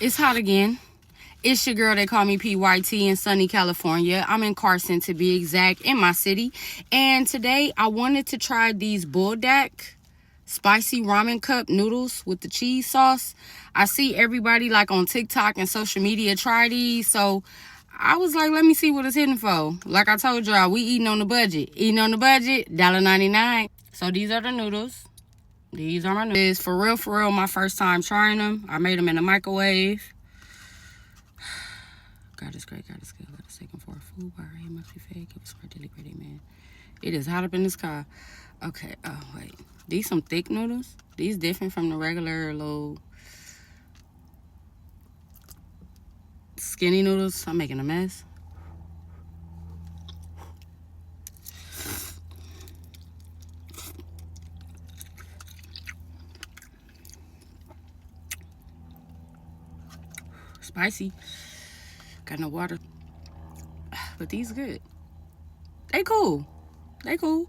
It's hot again. It's your girl, they call me P.Y.T. in sunny California. I'm in Carson to be exact, in my city. And today I wanted to try these Buldak spicy ramen cup noodles with the cheese sauce. I see everybody like on TikTok and social media try these, so I was like, let me see what it's hitting for. Like I told y'all, we eating on the budget. Eating on the budget, $1.99. So these are the noodles. These are my noodles. For real, my first time trying them. I made them in the microwave. God is great, God is good. Let us take him for a food bar. He must be fed. Give us our daily bread, amen. It is hot up in this car. Okay, oh, wait. These some thick noodles. These different from the regular little skinny noodles. I'm making a mess. Spicy. Got no water. But these good. They cool. They cool.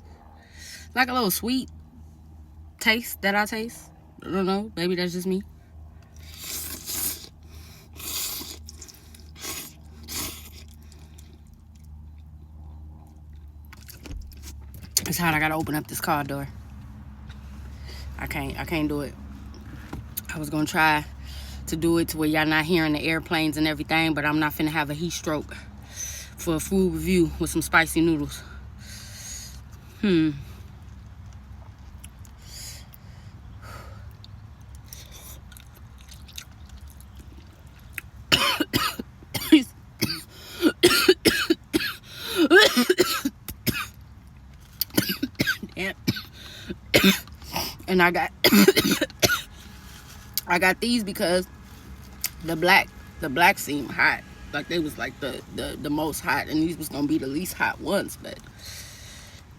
Like a little sweet taste that I taste. I don't know. Maybe that's just me. It's hot. I gotta open up this car door. I can't do it. I was gonna try to do it to where y'all not hearing the airplanes and everything, but I'm not finna have a heat stroke for a food review with some spicy noodles. And I got these because the black seemed hot. Like they was like the most hot, and these was gonna be the least hot ones. But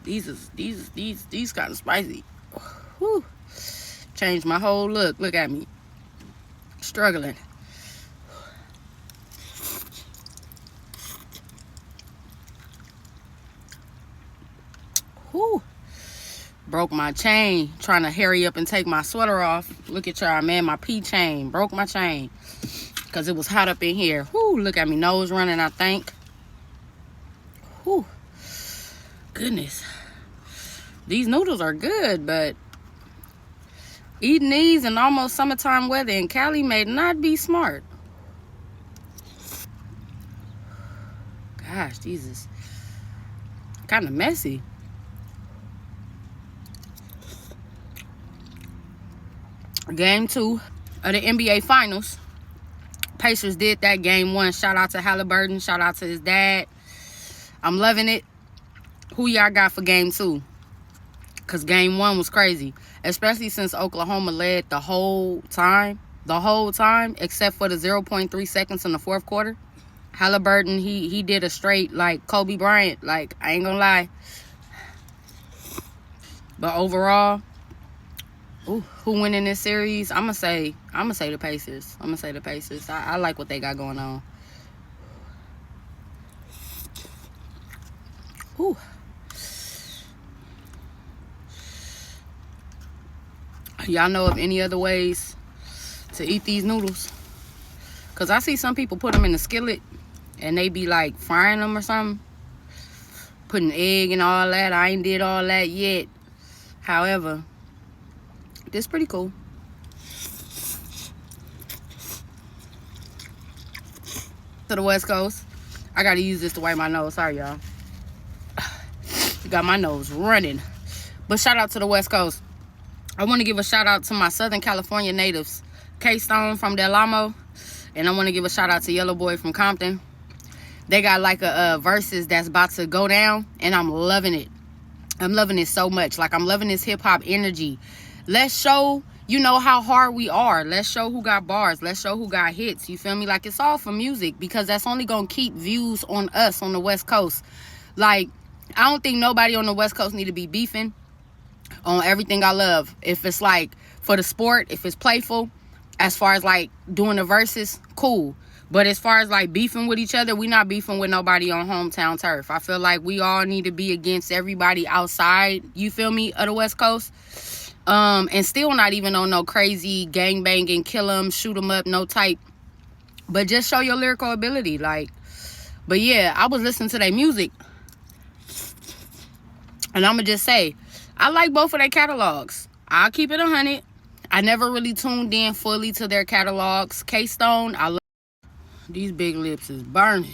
these kind of spicy. Whew. Changed my whole look. Look at me, struggling. Whew. Broke my chain trying to hurry up and take my sweater off. Look at y'all, man. My P chain. Broke my chain. Because it was hot up in here. Whoo, look at me. Nose running, I think. Whoo. Goodness. These noodles are good, but eating these in almost summertime weather in Cali may not be smart. Gosh, these is kind of messy. Game 2 of the NBA Finals. Pacers did that. Game 1. Shout out to Halliburton. Shout out to his dad. I'm loving it. Who y'all got for Game 2? Because Game 1 was crazy. Especially since Oklahoma led the whole time. The whole time. Except for the 0.3 seconds in the fourth quarter. Halliburton, he did a straight, like, Kobe Bryant. Like, I ain't gonna lie. But overall, who winning this series? I'm gonna say the Pacers. I like what they got going on. Whew. Y'all know of any other ways to eat these noodles? Because I see some people put them in the skillet and they be like frying them or something. Putting egg and all that. I ain't did all that yet. However, this pretty cool. To the West Coast. I gotta use this to wipe my nose. Sorry, y'all. Got my nose running. But shout out to the West Coast. I want to give a shout out to my Southern California natives. K-Stone from Del Amo. And I want to give a shout out to Yellow Boy from Compton. They got like a verses that's about to go down. And I'm loving it. I'm loving it so much. Like, I'm loving this hip-hop energy. Let's show, how hard we are. Let's show who got bars. Let's show who got hits. You feel me? Like, it's all for music, because that's only going to keep views on us on the West Coast. Like, I don't think nobody on the West Coast need to be beefing on everything I love. If it's, like, for the sport, if it's playful, as far as, like, doing the verses, cool. But as far as, like, beefing with each other, we not beefing with nobody on hometown turf. I feel like we all need to be against everybody outside, you feel me, of the West Coast. And still not even on no crazy gang banging, kill them, shoot them up, no type But just show your lyrical ability. Like, but yeah, I was listening to their music. And I'm going to just say, I like both of their catalogs. I'll keep it 100. I never really tuned in fully to their catalogs. K-Stone, I love. These big lips is burning.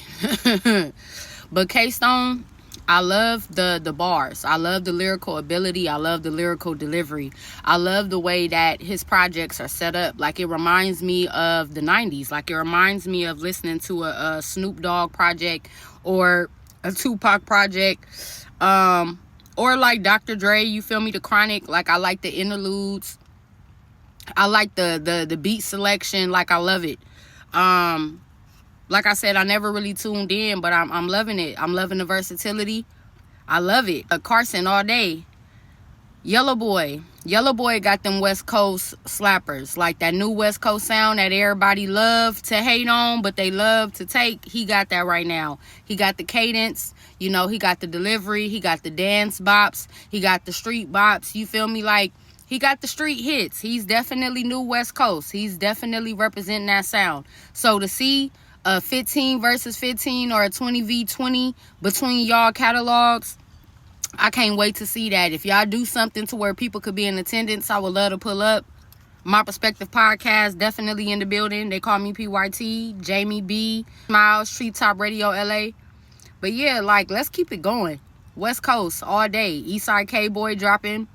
But K-Stone, I love the bars. I love the lyrical ability. I love the lyrical delivery. I love the way that his projects are set up. Like, it reminds me of the 90s. Like, it reminds me of listening to a Snoop Dogg project or a Tupac project. Or like Dr. Dre, you feel me? The Chronic. Like, I like the interludes. I like the beat selection. Like, I love it. Like I said, I never really tuned in, but I'm loving it. I'm loving the versatility. I love it. Carson all day. Yellow Boy got them West Coast slappers. Like that new West Coast sound that everybody love to hate on, but they love to take. He got that right now. He got the cadence. You know, he got the delivery. He got the dance bops. He got the street bops. You feel me? Like, he got the street hits. He's definitely new West Coast. He's definitely representing that sound. So to see a 15 versus 15 or a 20v20 between y'all catalogs, I can't wait to see that. If y'all do something to where people could be in attendance, I would love to pull up. My Perspective Podcast, definitely in the building. They call me P.Y.T, Jamie B, Smiles, Treetop Radio LA. But yeah, like, let's keep it going. West Coast all day. Eastside K-Boy dropping.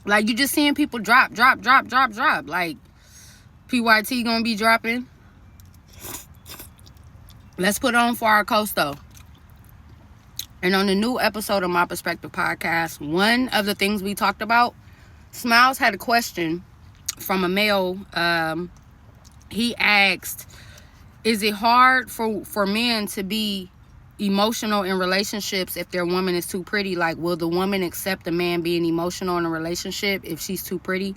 Like, you just seeing people drop. Like, P.Y.T gonna be dropping. Let's put on for our coastal. And on the new episode of My Perspective Podcast, one of the things we talked about, Smiles had a question from a male. He asked, is it hard for men to be emotional in relationships if their woman is too pretty? Like, will the woman accept a man being emotional in a relationship if she's too pretty?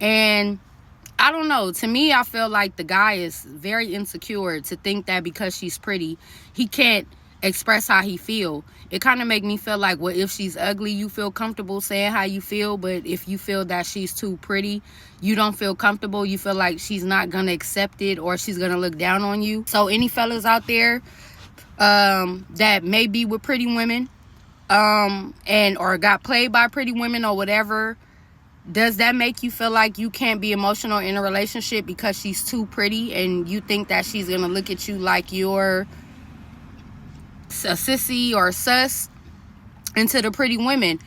And I don't know. To me, I feel like the guy is very insecure to think that because she's pretty, he can't express how he feel. It kind of make me feel like, well, if she's ugly, you feel comfortable saying how you feel, but if you feel that she's too pretty, you don't feel comfortable. You feel like she's not gonna accept it or she's gonna look down on you. So any fellas out there that may be with pretty women and or got played by pretty women or whatever, does that make you feel like you can't be emotional in a relationship because she's too pretty and you think that she's gonna look at you like you're a sissy or sus? And to the pretty women,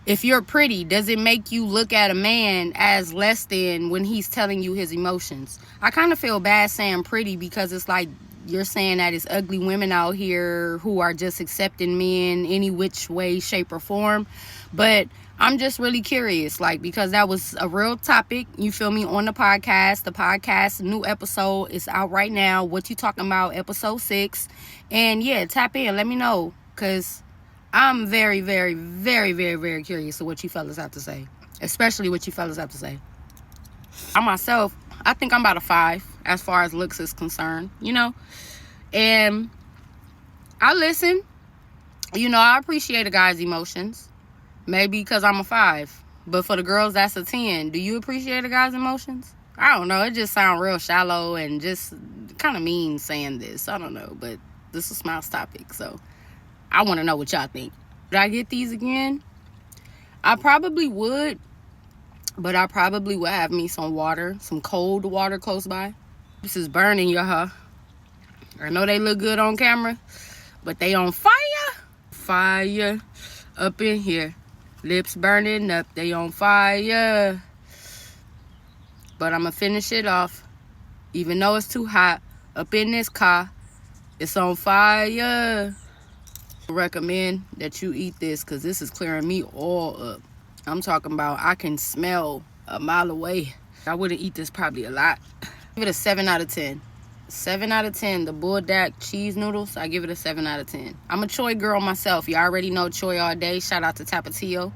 if you're pretty, does it make you look at a man as less than when he's telling you his emotions? I kind of feel bad saying pretty because it's like you're saying that it's ugly women out here who are just accepting men any which way, shape, or form. But I'm just really curious, like, because that was a real topic, you feel me, on the podcast. The podcast new episode is out right now. What You Talking About, episode 6. And yeah, tap in, let me know, because I'm very, very, very, very, very curious of what you fellas have to say, especially what you fellas have to say. I myself, I think I'm about a 5 as far as looks is concerned, you know, and I listen, you know, I appreciate a guy's emotions. Maybe because I'm a 5. But for the girls, that's a 10. Do you appreciate a guy's emotions? I don't know. It just sounds real shallow and just kind of mean saying this. I don't know. But this is Smiles topic. So I want to know what y'all think. Would I get these again? I probably would. But I probably would have me some water. Some cold water close by. This is burning, y'all. I know they look good on camera. But they on fire. Fire up in here. Lips burning up, they on fire. But I'ma finish it off. Even though it's too hot, up in this car, it's on fire. I recommend that you eat this because this is clearing me all up. I'm talking about I can smell a mile away. I wouldn't eat this probably a lot. Give it a 7 out of 10. 7 out of 10. The Buldak cheese noodles, I give it a 7 out of 10. I'm a Choi girl myself. You already know Choi all day. Shout out to Tapatio.